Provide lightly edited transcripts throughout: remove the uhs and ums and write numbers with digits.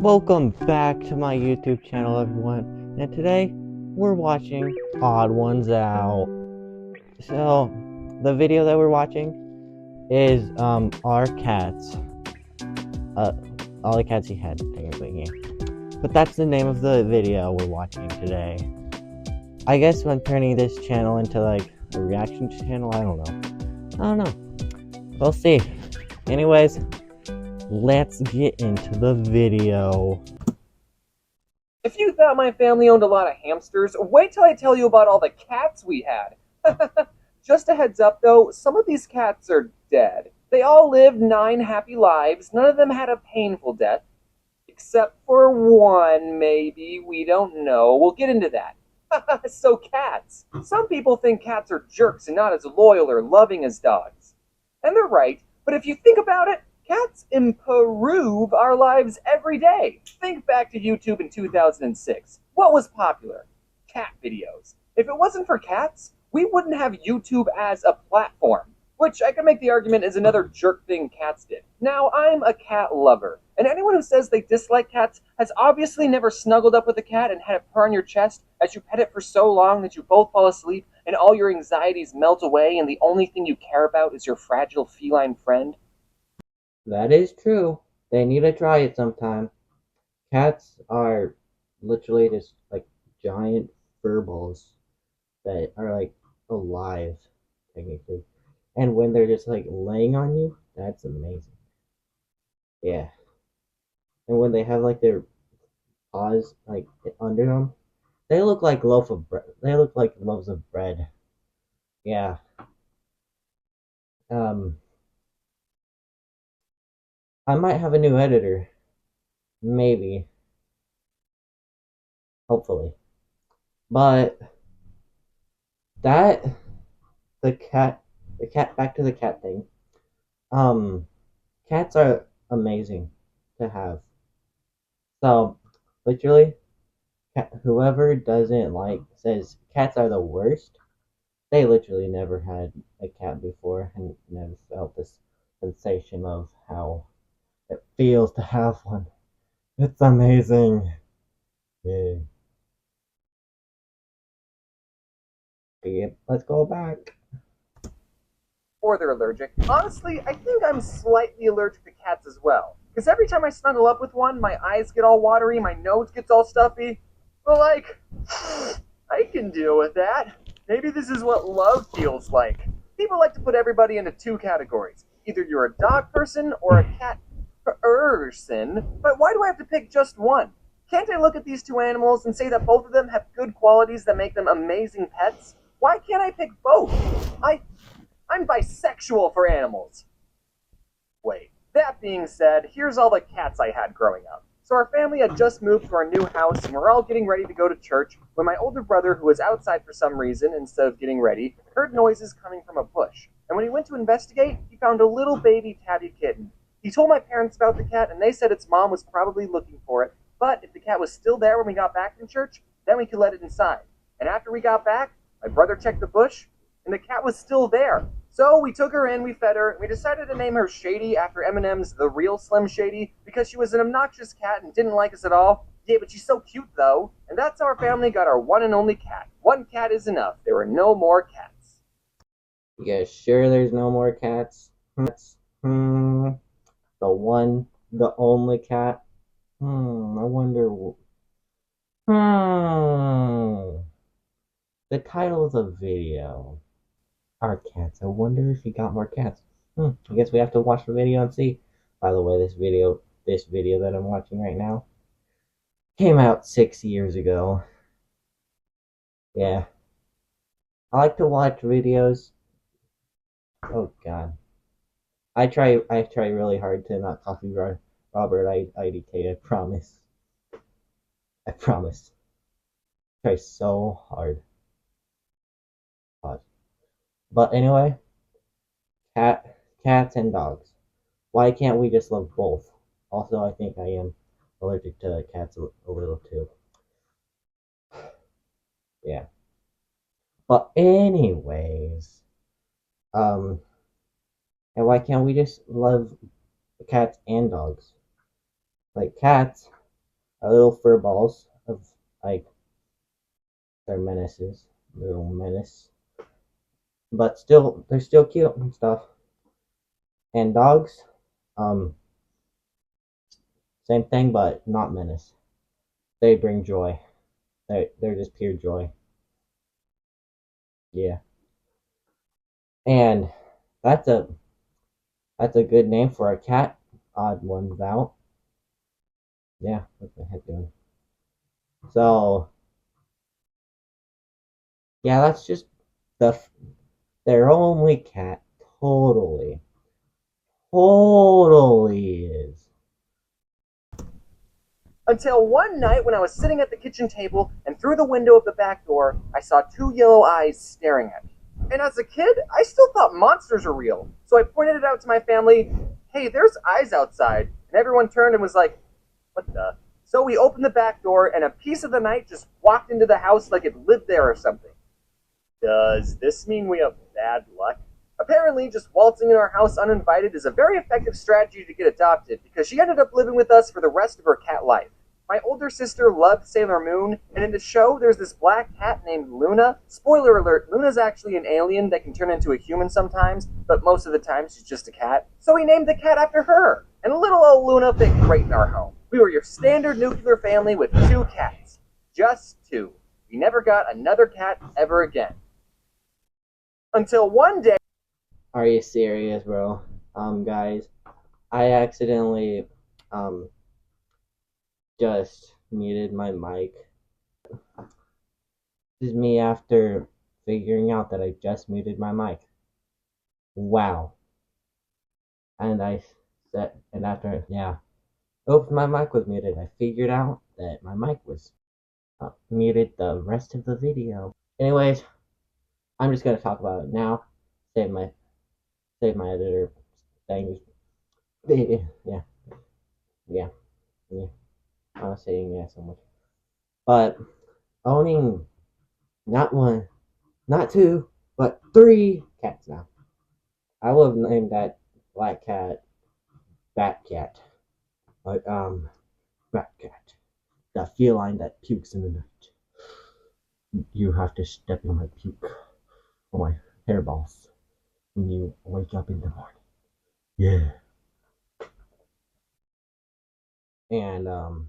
Welcome back to my YouTube channel, everyone. And today we're watching Odd Ones Out. So the video that we're watching is our cats. Uh, all the cats he had technically here. But that's the name of the video we're watching today. I guess I'm turning this channel into like a reaction channel. I don't know. We'll see. Anyways, let's get into the video. If you thought my family owned a lot of hamsters, wait till I tell you about all the cats we had. Just a heads up though, some of these cats are dead. They all lived 9 happy lives, none of them had a painful death. Except for one, maybe, we don't know. We'll get into that. So cats. Some people think cats are jerks and not as loyal or loving as dogs. And they're right, but if you think about it, cats improve our lives every day. Think back to YouTube in 2006. What was popular? Cat videos. If it wasn't for cats, we wouldn't have YouTube as a platform, which I can make the argument is another jerk thing cats did. Now, I'm a cat lover, and anyone who says they dislike cats has obviously never snuggled up with a cat and had it purr on your chest as you pet it for so long that you both fall asleep and all your anxieties melt away and the only thing you care about is your fragile feline friend. That is true. They need to try it sometime. Cats are literally just like giant fur balls that are like alive, technically. And when they're just like laying on you, that's amazing. Yeah. And when they have like their paws like under them, they look like loaf of bread. They look like loaves of bread. Yeah. Um, I might have a new editor. Maybe. Hopefully. But that the cat back to the cat thing. Um Cats are amazing to have. So literally whoever doesn't like says cats are the worst, they literally never had a cat before and never felt this sensation of how it feels to have one. It's amazing. Yeah. Yep, let's go back. Or they're allergic. Honestly, I think I'm slightly allergic to cats as well. Because every time I snuggle up with one, my eyes get all watery, my nose gets all stuffy. But, like, I can deal with that. Maybe this is what love feels like. People like to put everybody into two categories. Either you're a dog person or a cat person. But why do I have to pick just one? Can't I look at these two animals and say that both of them have good qualities that make them amazing pets? Why can't I pick both? I'm bisexual for animals. Wait, that being said, here's all the cats I had growing up. So our family had just moved to our new house and we're all getting ready to go to church when my older brother, who was outside for some reason instead of getting ready, heard noises coming from a bush. And when he went to investigate, he found a little baby tabby kitten. He told my parents about the cat and they said its mom was probably looking for it, but if the cat was still there when we got back from church, then we could let it inside. And after we got back, my brother checked the bush and the cat was still there. So we took her in, we fed her, and we decided to name her Shady after Eminem's The Real Slim Shady because she was an obnoxious cat and didn't like us at all. Yeah, but she's so cute though. And that's how our family got our one and only cat. One cat is enough. There were no more cats. Yeah, sure there's no more cats. Hmm. The only cat. I wonder. Hmm. The title of the video. Our cats. I wonder if he got more cats. I guess we have to watch the video and see. By the way, this video that I'm watching right now, came out 6 years ago. Yeah. I like to watch videos. Oh God. I try really hard to not copy Robert IDK. I promise. I promise. I try so hard. But anyway, cats and dogs. Why can't we just love both? Also, I think I am allergic to cats a little too. Yeah. But anyways, um, and why can't we just love cats and dogs? Like cats, little fur balls of like they're menaces, little menace, but still they're still cute and stuff. And dogs, um, same thing, but not menace. They bring joy. They're just pure joy. Yeah, and that's a that's a good name for a cat. Odd ones out. Yeah, what's my head doing? So yeah, that's just the their only cat. Totally, totally is. Until one night when I was sitting at the kitchen table and through the window of the back door, I saw two yellow eyes staring at me. And as a kid, I still thought monsters were real. So I pointed it out to my family, hey, there's eyes outside. And everyone turned and was like, what the? So we opened the back door and a piece of the night just walked into the house like it lived there or something. Does this mean we have bad luck? Apparently, just waltzing in our house uninvited is a very effective strategy to get adopted because she ended up living with us for the rest of her cat life. My older sister loved Sailor Moon, and in the show, there's this black cat named Luna. Spoiler alert, Luna's actually an alien that can turn into a human sometimes, but most of the time she's just a cat. So we named the cat after her, and little old Luna fit great in our home. We were your standard nuclear family with two cats. Just two. We never got another cat ever again. Until one day. Are you serious, bro? Guys, I accidentally um just muted my mic. This is me after figuring out that I just muted my mic. Wow. And I said, and after, yeah. Oops, my mic was muted. I figured out that my mic was muted the rest of the video. Anyways, I'm just gonna talk about it now. Save my editor thing. Yeah, yeah, yeah. I was saying yeah so much. But owning not one, not two, but three cats now. I would have named that black cat Bat Cat. Like Bat Cat. The feline that pukes in the night. You have to step on my puke or my hairballs when you wake up in the morning. Yeah. And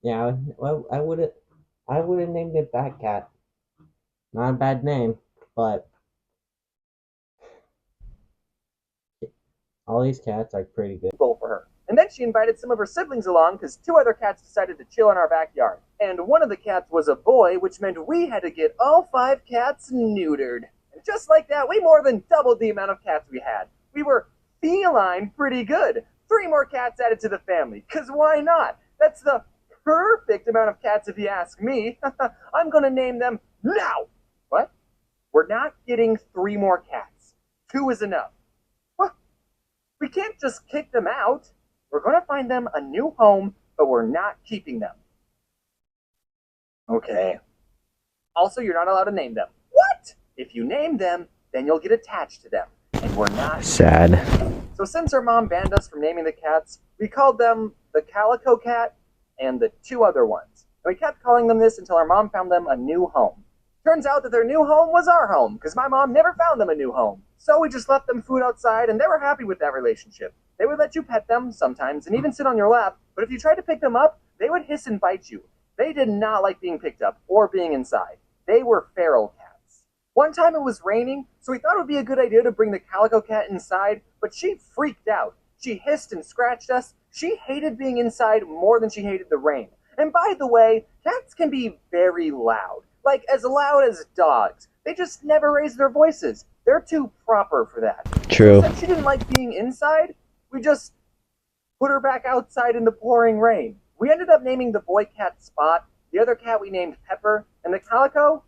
yeah, well, I would have named it Bat Cat. Not a bad name, but all these cats are pretty good. Goal for her. And then she invited some of her siblings along because two other cats decided to chill in our backyard. And one of the cats was a boy, which meant we had to get all five cats neutered. And just like that, we more than doubled the amount of cats we had. We were feline pretty good. Three more cats added to the family, because why not? That's the perfect amount of cats if you ask me. I'm going to name them now. What? We're not getting three more cats. Two is enough. We can't just kick them out. We're going to find them a new home, but we're not keeping them. Okay. Also, you're not allowed to name them. What? If you name them, then you'll get attached to them. And we're not. Sad. So since our mom banned us from naming the cats, we called them the Calico Cat and the two other ones. And we kept calling them this until our mom found them a new home. Turns out that their new home was our home, because my mom never found them a new home. So we just left them food outside, and they were happy with that relationship. They would let you pet them sometimes, and even sit on your lap, but if you tried to pick them up, they would hiss and bite you. They did not like being picked up or being inside. They were feral cats. One time it was raining, so we thought it would be a good idea to bring the Calico Cat inside, but she freaked out. She hissed and scratched us. She hated being inside more than she hated the rain. And by the way, cats can be very loud. Like as loud as dogs. They just never raise their voices. They're too proper for that. True. So since she didn't like being inside, we just put her back outside in the pouring rain. We ended up naming the boy cat Spot, the other cat we named Pepper, and the Calico,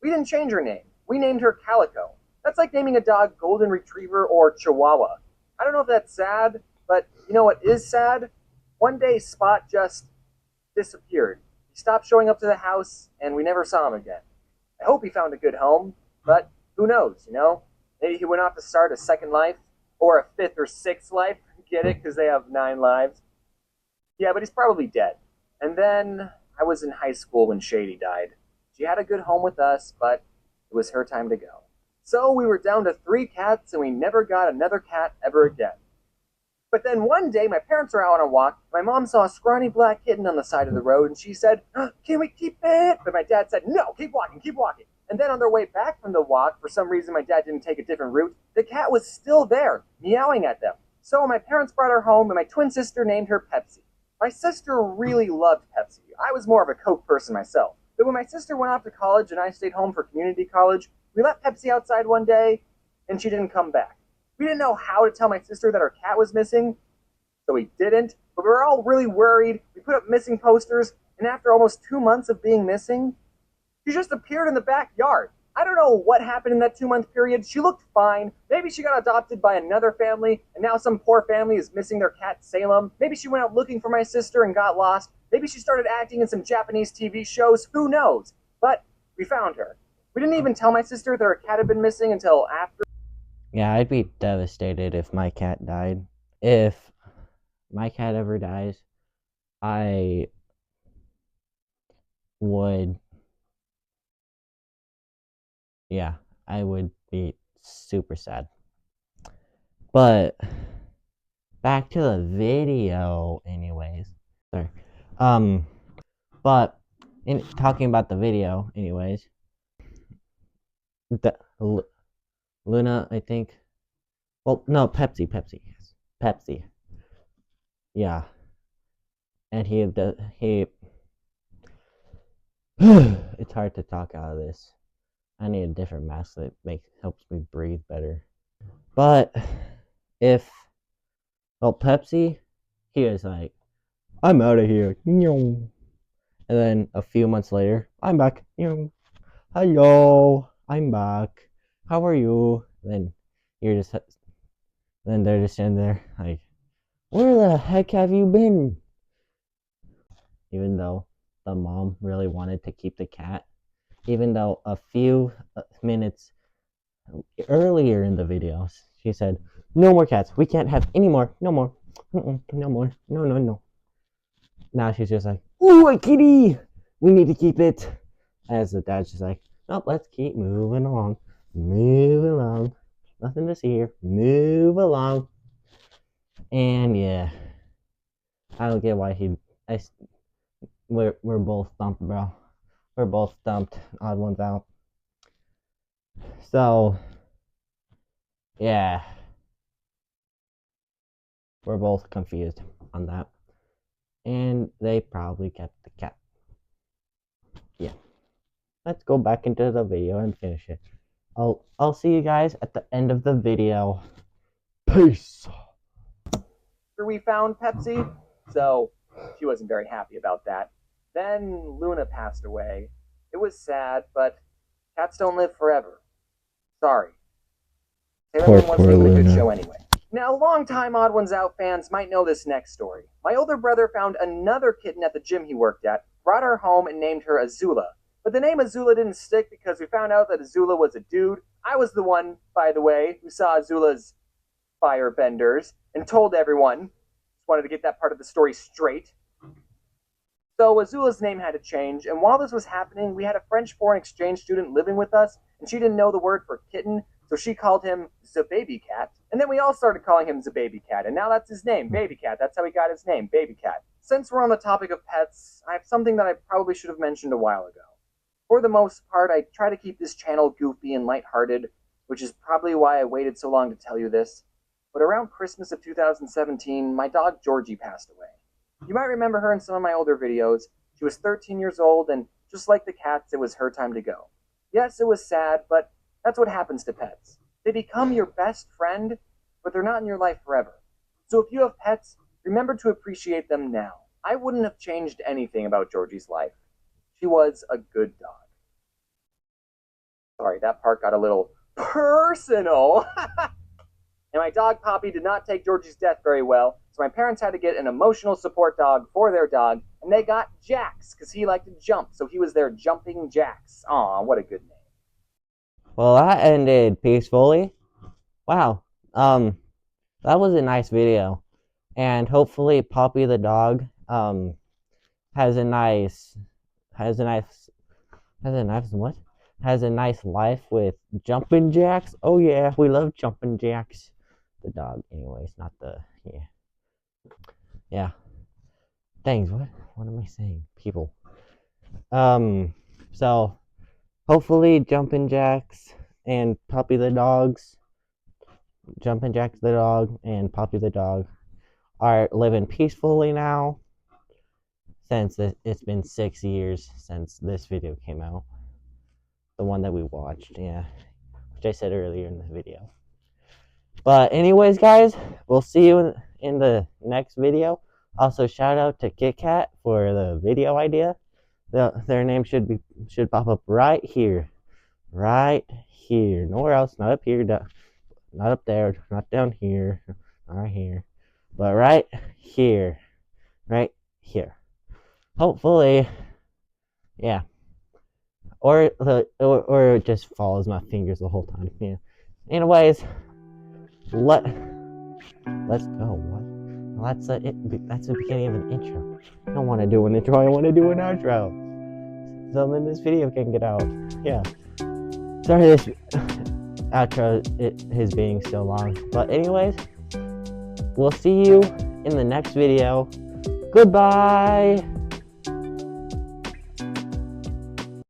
we didn't change her name. We named her Calico. That's like naming a dog Golden Retriever or Chihuahua. I don't know if that's sad, but you know what is sad? One day Spot just disappeared. He stopped showing up to the house, and we never saw him again. I hope he found a good home, but who knows, you know? Maybe he went off to start a second life, or a fifth or sixth life. Get it? Because they have 9 lives. Yeah, but he's probably dead. And then I was in high school when Shady died. She had a good home with us, but it was her time to go. So we were down to 3 cats, and we never got another cat ever again. But then one day, my parents were out on a walk. My mom saw a scrawny black kitten on the side of the road, and she said, "Can we keep it?" But my dad said, "No, keep walking, keep walking." And then on their way back from the walk, for some reason my dad didn't take a different route, the cat was still there, meowing at them. So my parents brought her home, and my twin sister named her Pepsi. My sister really loved Pepsi. I was more of a Coke person myself. But when my sister went off to college and I stayed home for community college, we left Pepsi outside one day, and she didn't come back. We didn't know how to tell my sister that our cat was missing, so we didn't. But we were all really worried. We put up missing posters, and after almost 2 months of being missing, she just appeared in the backyard. I don't know what happened in that 2 month period. She looked fine. Maybe she got adopted by another family, and now some poor family is missing their cat Salem. Maybe she went out looking for my sister and got lost. Maybe she started acting in some Japanese TV shows. Who knows? But we found her. We didn't even tell my sister that her cat had been missing until after. Yeah, I'd be devastated if my cat died. If my cat ever dies, I would, yeah, I would be super sad. But back to the video, anyways. Sorry. Um, but in talking about the video, anyways, the Luna, I think. Well, no, Pepsi, yes, Pepsi. Yeah, and he. It's hard to talk out of this. I need a different mask that helps me breathe better. But if Pepsi, he was like, "I'm out of here," and then a few months later, "I'm back." "Hello, I'm back. How are you?" Then you're just then they're just in there like, "Where the heck have you been?" Even though the mom really wanted to keep the cat, even though a few minutes earlier in the video she said, "No more cats. We can't have any more. No more. No more. No, no, no." Now she's just like, "Ooh, a kitty. We need to keep it." As the dad's just like, "Nope, let's keep moving along. Move along. Nothing to see here. Move along." And yeah, I don't get why he. We're both stumped, bro. We're both stumped. Odd ones out. So yeah, we're both confused on that. And they probably kept the cat. Yeah. Let's go back into the video and finish it. I'll see you guys at the end of the video. Peace. After we found Pepsi, so she wasn't very happy about that. Then Luna passed away. It was sad, but cats don't live forever. Sorry. Sailor Moon wasn't even a good show anyway. Now, longtime Odd Ones Out fans might know this next story. My older brother found another kitten at the gym he worked at, brought her home, and named her Azula. But the name Azula didn't stick because we found out that Azula was a dude. I was the one, by the way, who saw Azula's firebenders and told everyone. Just wanted to get that part of the story straight. So Azula's name had to change, and while this was happening, we had a French foreign exchange student living with us, and she didn't know the word for kitten, so she called him the baby cat. And then we all started calling him the baby cat, and now that's his name, baby cat. That's how he got his name, baby cat. Since we're on the topic of pets, I have something that I probably should have mentioned a while ago. For the most part, I try to keep this channel goofy and lighthearted, which is probably why I waited so long to tell you this. But around Christmas of 2017, my dog Georgie passed away. You might remember her in some of my older videos. She was 13 years old, and just like the cats, it was her time to go. Yes, it was sad, but that's what happens to pets. They become your best friend, but they're not in your life forever. So if you have pets, remember to appreciate them now. I wouldn't have changed anything about Georgie's life. She was a good dog. Sorry, that part got a little personal. And my dog Poppy did not take Georgie's death very well, so my parents had to get an emotional support dog for their dog, and they got Jax, because he liked to jump, so he was their jumping Jax. Aw, what a good name. Well, that ended peacefully. Wow. That was a nice video. And hopefully Poppy the dog has a nice has a nice has a nice what? Has a nice life with jumping jacks. Oh yeah, we love jumping jacks. The dog, anyways, not the yeah. Yeah. Thanks, what am I saying? People. Um so hopefully jumping jacks and Puppy the dogs, jumping jacks the dog and Puppy the dog are living peacefully now since it's been 6 years since this video came out. The one that we watched, yeah, which I said earlier in the video. But anyways, guys, we'll see you in the next video. Also, shout out to KitKat for the video idea. Their name should pop up right here, nowhere else, not up here, not up there, not down here, not right here, but here, right here. Hopefully, yeah. Or it just follows my fingers the whole time. Yeah. Anyways, let let's go. What? Well, that's the beginning of an intro. I don't want to do an intro. I want to do an outro. So then this video can get out. Yeah. Sorry this outro is being so long. But anyways, we'll see you in the next video. Goodbye.